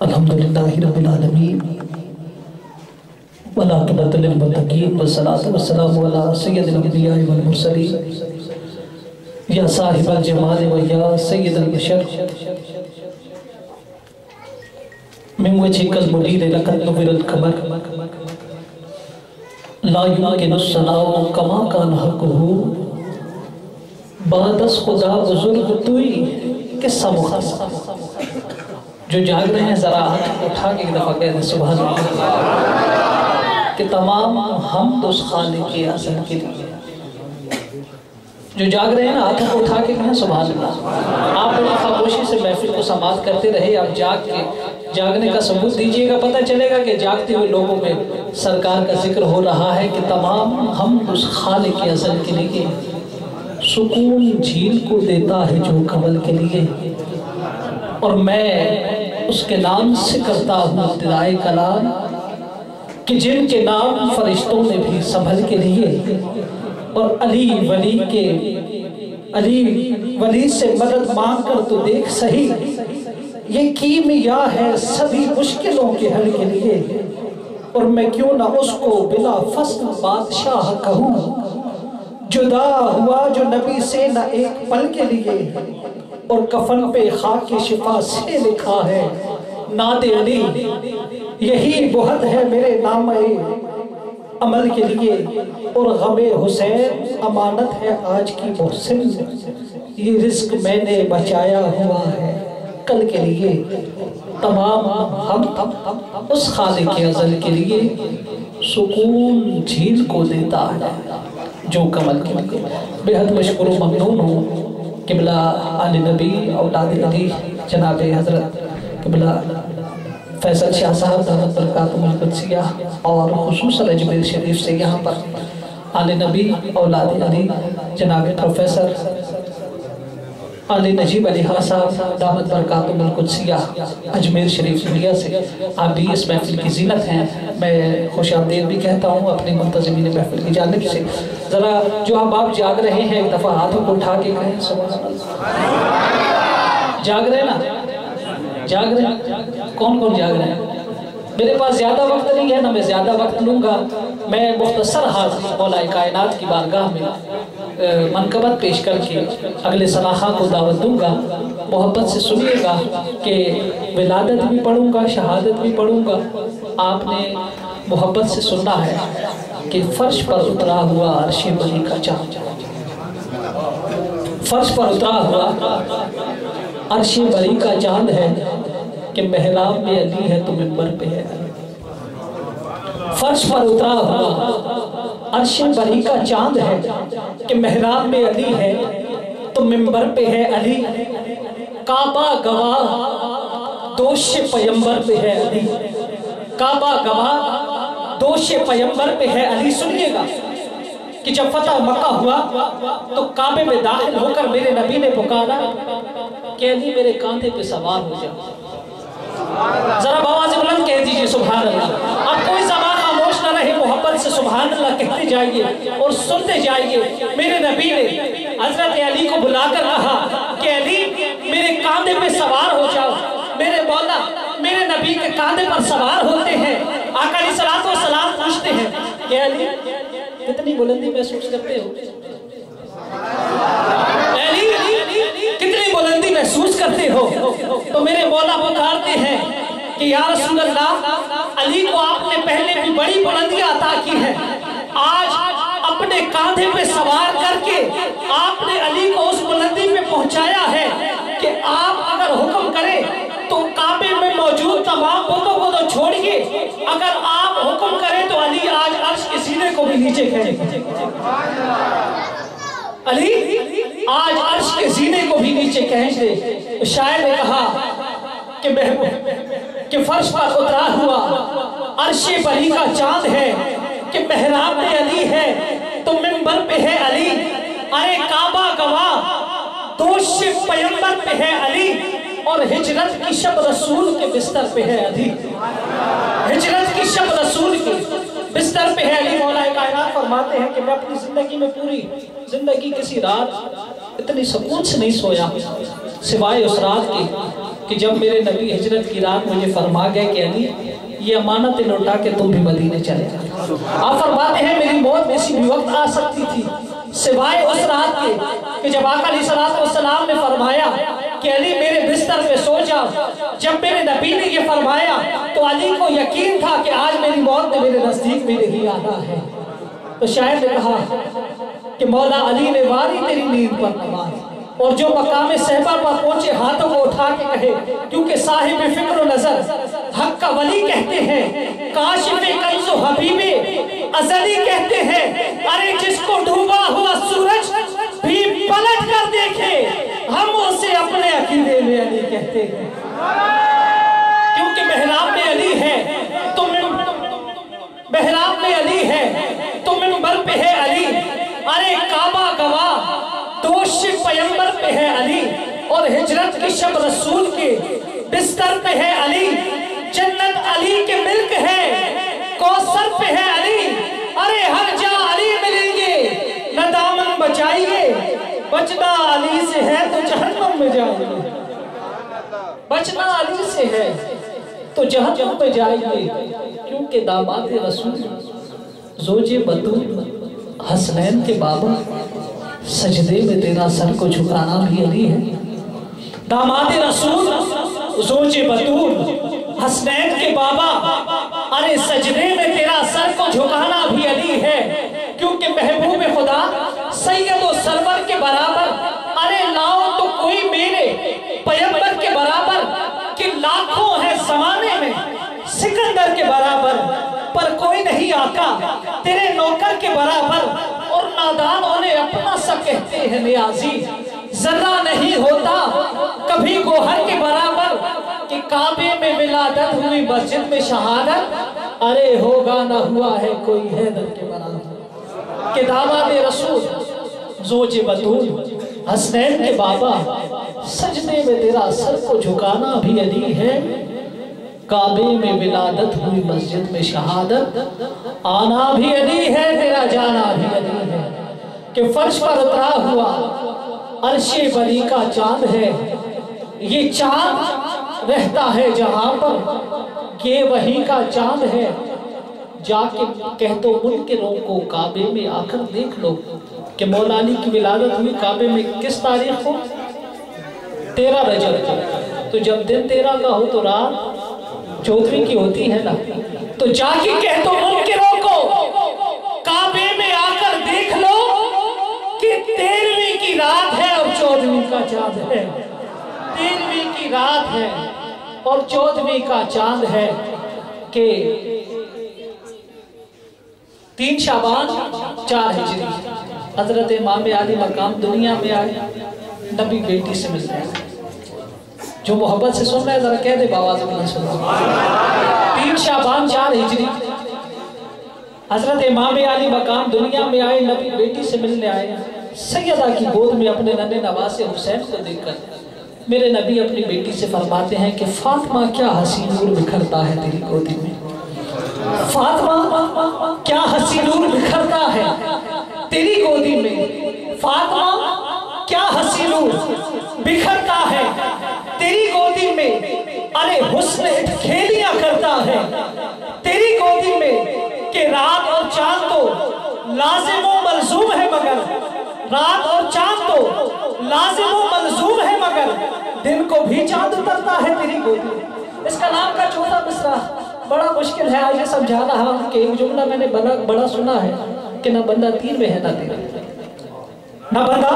الحمدللہ رب العالمین والعاقبۃ للمتقین والصلاۃ والسلام علی سید الانبیاء والمرسلین یا صاحب الجمال و یا سید البشر من وجهک المنیر لقد نور القمر لا یمکن الثناء کما کان حقہ بعد از خدا بزرگ توئی قصہ مختصر جو جاگ رہے ہیں ذرا ہاتھ اٹھا کے ایک دفعہ کہتے ہیں سبحان اللہ کہ تمام حمد اس خالق کی اصل کے لیے جو جاگ رہے ہیں نا ہاتھ اٹھا کے کہیں سبحان اللہ آپ بڑی خاموشی سے محفل کو سماعت کرتے رہے آپ جاگ کے جاگنے کا ثبوت دیجئے گا پتہ چلے گا کہ جاگتے ہوئے لوگوں میں سرکار کا ذکر ہو رہا ہے کہ تمام حمد اس خالق کی اصل کے لیے سکون جھیل کو دیتا ہے جو کمل کے لیے اور میں اس کے نام سے کرتا ہوں ابتدائے کلام کہ جن کے نام فرشتوں نے بھی سنبھل کے لیے اور علی ولی سے مدد مانگ کر تو دیکھ صحیح یہ کیمیا ہے سبھی مشکلوں کے حل کے لیے اور میں کیوں نہ اس کو بلا فصل بادشاہ کہوں جدا ہوا جو نبی سے نہ ایک پل کے لیے اور کفن پہ خاک شفا سے لکھا ہے ناد علی یہی بہت ہے میرے نام عمل کے لیے اور غم حسین امانت ہے آج کی محسن یہ رزق میں نے بچایا ہوا ہے کل کے لیے تمام ہم اس خالق کے ازل کے لیے سکون جھیل کو دیتا ہے جو کمل کے لیے بہت مشکور و ممنون ہوں قبلہ آل نبی اولاد علی جناب حضرت قبلہ فیصل شاہ صاحب دعوت برکاتہ القدسیہ اور خصوصاً اجمیر شریف سے یہاں پر آل نبی اولاد علی جناب پروفیسر آل نجیب علی صاحب دعوت برکاتہ القدسیہ اجمیر شریف دنیا سے آپ بھی اس محفل کی زینت ہیں میں خوش آمدید بھی کہتا ہوں اپنے منتظمین محفل کی جانب سے ذرا جو آپ جاگ رہے ہیں ایک دفعہ ہاتھوں کو اٹھا کے کہیں سبحان اللہ جاگ رہے ہیں نا جاگ رہے ہیں کون کون جاگ رہے ہیں میرے پاس زیادہ وقت نہیں ہے نہ میں زیادہ وقت لوں گا میں مختصر ہاتھ مولا کائنات کی بارگاہ میں منقبت پیش کر کے اگلے سلاخہ کو دعوت دوں گا محبت سے سنیے گا کہ ولادت بھی پڑھوں گا شہادت بھی پڑھوں گا آپ نے محبت سے سننا ہے کہ فرش پر اترا ہوا عرش بری کا چاند فرش پر اترا ہوا عرش بری کا چاند ہے کہ محراب میں علی ہے تو منبر پہ ہے فرش پر اترا ہوا عرش بری کا چاند ہے کہ محراب میں علی ہے تو منبر پہ ہے علی کعبہ گواہ دوش پیمبر پہ ہے علی کعبہ گواہ دوش پیمبر پہ ہے علی سنیے گا کہ جب فتح مکہ ہوا تو کعبے میں داخل ہو کر میرے نبی نے پکارا کہ علی میرے کاندھے پہ سوار ہو جاؤ ذرا بآواز بلند کہہ دیجئے سبحان اللہ اب کوئی زبان خاموش نہ رہے محبت سے سبحان اللہ کہتے جائیے اور سنتے جائیے میرے نبی نے حضرت علی کو بلا کر کہا کہ علی میرے کاندھے پہ سوار ہو جاؤ میرے مولا میرے نبی کے کاندھے پر سوار ہوتے ہیں آقا علیہ الصلوۃ والسلام پوچھتے ہیں کہ علی کتنی بلندی محسوس کرتے ہو علی کتنی بلندی محسوس کرتے ہو تو میرے مولا پکارتے ہیں کہ یا رسول اللہ علی کو آپ نے پہلے بھی بڑی بلندیاں عطا کی ہیں آج اپنے کاندھے پہ سوار کر کے آپ نے علی کو اس بلندی پہ پہنچایا ہے کہ آپ اگر حکم کریں تو کعبے میں موجود تمام بتوں کو تو چھوڑیے اگر آپ حکم کریں تو علی آج عرش کے سینے کو بھی نیچے کریں علی آج عرش کے زینے کو بھی نیچے کہیں دے شاعر نے کہا کہ فرش پر اترا ہوا عرش بری کا چاند ہے کہ محراب میں علی ہے تو منبر پہ ہے علی ارے کعبہ گواہ دوش پیمبر پہ ہے علی اور ہجرت کی شب رسول کے بستر پہ ہے علی ہجرت کی شب رسول کے بستر پہ ہے علی مولا کائنات فرماتے ہیں کہ میں اپنی زندگی میں پوری زندگی کسی رات اتنی سکون سے نہیں سویا سوائے اس رات کی کہ جب میرے نبی ہجرت کی رات مجھے فرما گئے کہ علی یہ امانتیں لوٹا کے تم بھی مدینے چلے جاؤ۔ آپ فرماتے ہیں میری موت کسی بھی وقت آ سکتی تھی سوائے اس رات کے کہ جب آقا علیہ السلام نے فرمایا کہ علی میرے بستر پہ سو جاؤ۔ جب میرے نبی نے یہ فرمایا تو علی کو یقین تھا کہ آج میری موت نے میرے نزدیک بھی نہیں آنا ہے۔ تو شاعر نے کہا کہ مولا علی نے واری تیری نیند پر نماز، اور جو مقام صحبہ پر پہنچے ہاتھوں کو اٹھا کے کہے، کیونکہ صاحب فکر و نظر حق کا ولی کہتے ہیں، کاشف کنز و حبیب ازلی کہتے ہیں، ارے جس کو ڈوبا ہوا سورج بھی پلٹ کر دیکھے ہم اسے اپنے عقیدے میں علی کہتے ہیں۔ کیونکہ محراب میں علی ہے تو محراب میں علی ہے تو منبر پہ ہے علی، ارے کعبہ گواہ دوش پیمبر پہ ہے علی، اور ہجرت کی شب رسول کے بستر پہ ہے علی، جنت علی کے ملک ہے کوثر پہ ہے علی، ارے ہر جا علی ملیں گے نہ دامن بچائیے، بچنا علی سے ہے تو جہنم میں جائیے، بچنا علی سے ہے تو جہنم میں جائیے، کیونکہ داماد رسول زوج بطول حسنین کے بابا سجدے میں تیرا سر کو جھکانا بھی علی ہے۔ داماد رسول زوج بطول حسنین کے بابا ارے سجدے میں تیرا سر کو جھکانا بھی علی ہے، کیونکہ محبوب خدا سید و سرور کے برابر ارے لاؤ تو کوئی میرے پیمبر کے برابر، کہ لاکھوں ہیں زمانے میں سکندر کے برابر، پر کوئی نہیں آقا تیرے نوکر کے برابر، اور نادانوں نے اپنا سا کہتے ہیں نیازی، ذرہ نہیں ہوتا کبھی گوہر کے برابر، کہ کعبے میں ولادت ہوئی مسجد میں شہادت، ارے ہوگا نہ ہوا ہے کوئی حیدر کے برابر، کہ داماد رسول زوج بطول حسنین کے بابا سجدے میں تیرا سر کو جھکانا بھی علی ہے، کعبے میں ولادت ہوئی مسجد میں شہادت، آنا بھی علی ہے تیرا جانا بھی علی ہے، کہ فرش پر اترا ہوا عرش بری کا چاند ہے، یہ چاند رہتا ہے جہاں پر یہ وہی کا چاند ہے، جا کے کہہ دو منکروں کو کعبے میں آ کر دیکھ لو کہ مولا علی کی ولادت ہوئی کعبے میں کس تاریخ کو 13 رجب، تو جب دن 13 کا ہو تو رات 14 کی ہوتی ہے نا، تو جا کے کہہ دو منکروں کو کعبے میں آ کر دیکھ لو کہ 13ویں کی رات ہے اور 14ویں کا چاند ہے، 13ویں کی رات ہے اور 14ویں کا چاند ہے، کہ 3 شعبان 4 ہجری حضرت امام علی مقام دنیا میں آئے، نبی بیٹی سے ملتے ہیں، جو محبت سے سن رہے ہیں ذرا کہہ دے باواز اپنا سن رہے 3 شعبان 4 ہجری حضرت امام علی مقام دنیا میں آئے، نبی بیٹی سے ملنے آئے، سیدہ کی گود میں اپنے ننھے نواسے حسین کو دیکھ کر میرے نبی اپنی بیٹی سے فرماتے ہیں کہ فاطمہ کیا حسین نور بکھرتا ہے تیری گودی میں، فاطمہ کیا حسین نور بکھرتا ہے تیری گودی میں، فاطمہ کیا حسین نور بکھرتا ہے تیری گودی میں، ارے حسن کھیلیاں کرتا ہے تیری گودی میں، کہ رات اور چاند تو لازم و ملزوم ہے مگر، رات اور چاند تو لازم و ملزوم ہے مگر، دن کو بھی چاند اترتا ہے تیری گودی میں۔ اس کلام کا چوتھا مصرع بڑا مشکل ہے آج یہ سمجھا رہا ہوں کہ ایک جملہ میں نے بڑا سنا ہے کہ نہ بندہ 3 میں ہے نہ 13 نہ بندہ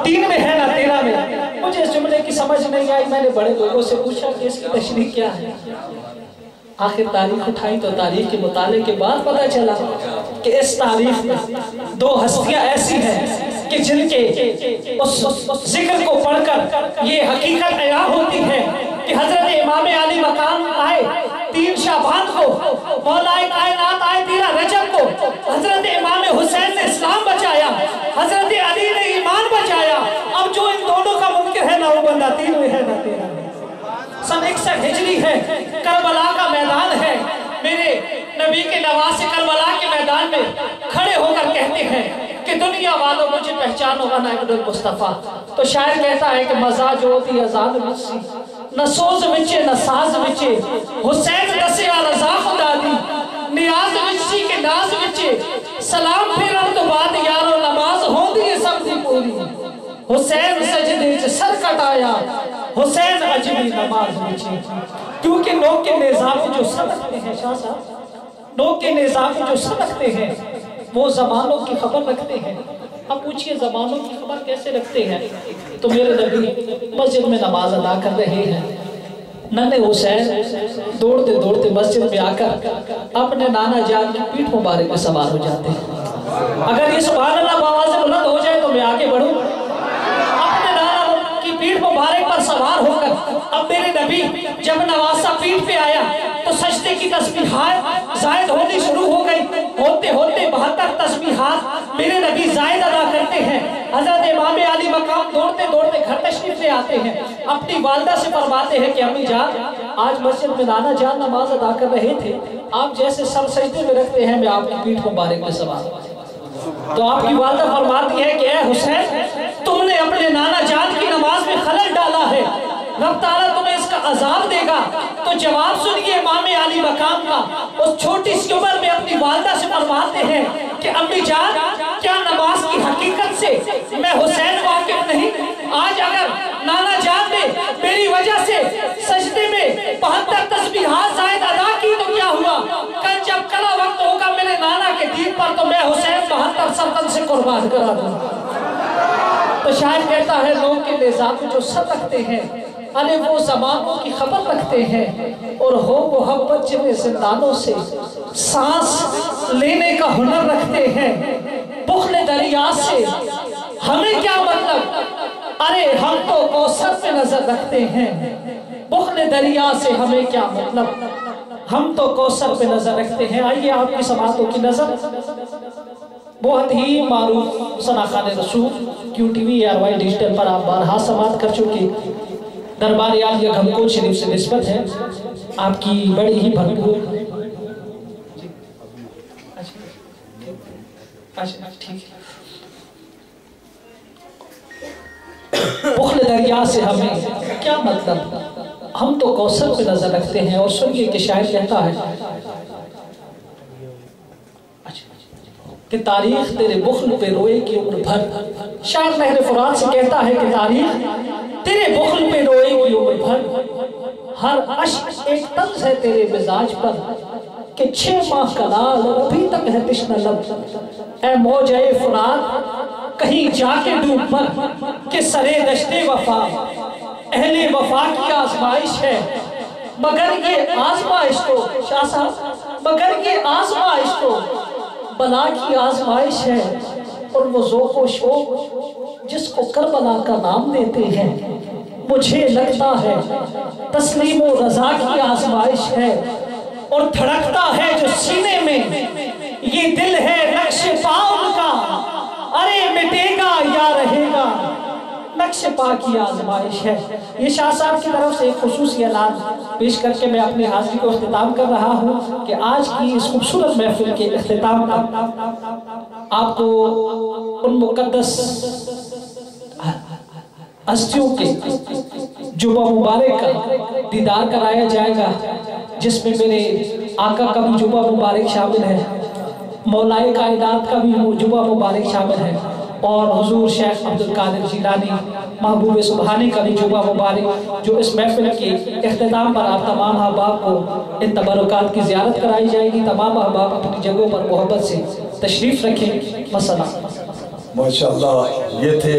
3 میں ہے نہ 13 میں، مجھے اس جملے کی سمجھ نہیں آئی، میں نے بڑے لوگوں سے پوچھا کہ اس کی تشریح کیا ہے، آخر تاریخ اٹھائی تو تاریخ کے مطالعے کے بعد پتہ چلا کہ اس تاریخ میں 2 ہستیاں ایسی ہیں کہ جن کے اس ذکر کو پڑھ کر یہ حقیقت عیاں ہوتی ہے کہ حضرت امام علی مقام آئے 3 شعبان کو، مولا کائنات آئے 13 رجب کو، حضرت امام حسین نے اسلام بچایا، حضرت علی نے ایمان بچایا، اب جو ان دونوں کا منکر ہے نہ وہ بندہ 3 میں ہے نہ 13 میں۔ سن 61 ہجری ہے، کربلا کا میدان ہے، میرے نبی کے نواسے کربلا کے میدان میں کھڑے ہو کر کہتے ہیں کہ دنیا والوں مجھے پہچانو انا ابن المصطفیٰ، تو شاعر کہتا ہے کہ مزاج ہوتی ازاد مجھ سی نہ سوز وچے نہ ساز وچے حسین دسیا رضا خدا دی نیاز وچی کے ناز وچے سلام پھرن تو بعد یارو نماز ہوں دی سب دی پوری حسین سجدے چ سر کٹایا حسین عجبی نماز وچے کیونکہ لوگ کے نظام جو سمجھتے ہیں شاہ صاحب لوگ کے نظام جو سمجھتے ہیں وہ زمانوں کی خبر رکھتے ہیں. اب پوچھئے زمانوں کی خبر کیسے رکھتے ہیں؟ تو میرے نبی مسجد میں نماز ادا کر رہے ہیں. ننھے حسین دوڑتے دوڑتے مسجد میں آ کر اپنے نانا جان کی پیٹھ مبارک میں سوار ہو جاتے ہیں. اگر یہ سبحان اللہ بآواز بلند ہو جائے تو میں آگے بڑھوں. اپنے نانا کی پیٹھ مبارک پر سوار ہو کر اب میرے نبی جب نواسہ پیٹھ پہ آیا تو سجدے کی تسبیحات زائد ہونی شروع ہو گئی. ہوتے ہوتے 72 تسبیحات میرے نبی زائد ادا کرتے ہیں. حضرت امام علی مقام دوڑتے دوڑتے گھر تشریف لے آتے ہیں. اپنی والدہ سے فرماتے ہیں کہ امی جان آج مسجد میں نانا جان نماز ادا کر رہے تھے, آپ جیسے سر سجدے میں رکھتے ہیں میں آپ کی پیٹھ مبارک میں سوار ہوں. تو آپ کی والدہ فرماتی ہے کہ اے حسین تم نے اپنے نانا جان کی نماز میں خلل ڈالا ہے, رب تعالیٰ تمہیں اس کا عذاب دے گا. تو جواب سنیے امام علی مقام کا. اس چھوٹی سی عمر میں اپنی والدہ سے فرماتے ہیں کہ امی جان کیا نماز کی حقیقت سے میں حسین واقف نہیں؟ آج اگر نانا جان نے میری وجہ سے سجدے میں 72 تسبیحات زائد ادا کی تو کیا ہوا؟ کل جب کلا وقت ہوگا میرے نانا کے دین پر تو میں حسین 72 سرطن سے قربان کرا دوں. تو شاید کہتا ہے لوگ کے نظام جو سب رکھتے ہیں ارے وہ زمانوں کی خبر رکھتے ہیں اور ہو محبت جنہیں زندانوں سے سانس لینے کا ہنر رکھتے ہیں. بخل دریا سے ہمیں کیا مطلب, ارے ہم تو کوثر پہ نظر رکھتے ہیں. بخل دریا سے ہمیں کیا مطلب, ہم تو کوثر پہ نظر رکھتے ہیں. آئیے آپ کی سماعتوں کی نظر بہت ہی معروف ثناخان رسول کیو ٹی وی ARY ڈیجیٹل پر آپ بارہا سماعت کر چکے. دربار عالیہ گھمکوٹ شریف سے نسبت ہے آپ کی بڑی ہی بھرپور. بخل دریا سے ہمیں کیا مطلب, ہم تو کوثر پہ نظر رکھتے ہیں. اور سنیے کہ شاعر کہتا ہے کہ تاریخ تیرے بخل پہ روئے کی عمر بھر. شاعر نہر فرات سے کہتا ہے کہ تاریخ تیرے بخل پہ روئے کی عمر بھر. ہر عشق ایک طنز ہے تیرے مزاج پر کہ 6 ماہ کا لال اور ابھی تک ہے تشنہ لب. اے موجہ فرات کہیں جا کے ڈوب پر کہ سرے دشت وفا اہل وفا کی آزمائش ہے. مگر یہ آزمائش تو شاہ صاحب مگر یہ آزمائش تو بلا کی آزمائش ہے. اور وہ ذوق و شوق جس کو کربلا کا نام دیتے ہیں مجھے لگتا ہے تسلیم و رضا کی آزمائش ہے. اور دھڑکتا ہے جو سینے میں یہ دل ہے نقش پاؤں کا, ارے مٹے گا یا رہے گا نقش پا کی آزمائش ہے. یہ شاہ صاحب کی طرف سے ایک خصوصی اعلان پیش کر کے میں اپنی حاضری کو اختتام کر رہا ہوں کہ آج کی اس خوبصورت محفل کے اختتام پر آپ کو ان مقدس ہستیوں کے جمعہ مبارک کا دیدار کرایا جائے گا جس میں میرے آقا کا بھی جمعہ مبارک شامل ہے, مولائے کائنات کا بھی جمعہ مبارک شامل ہے, اور حضور شیخ عبدالقادر جیلانی محبوب سبحانی کا بھی جمعہ مبارک جو اس محفل کے اختتام پر آپ تمام احباب کو ان تبرکات کی زیارت کرائی جائے گی. تمام احباب اپنی جگہوں پر محبت سے تشریف رکھیں. والسلام. ماشاءاللہ یہ تھے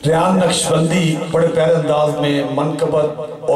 ریان نقشبندی بڑے پیارے انداز میں منقبت اور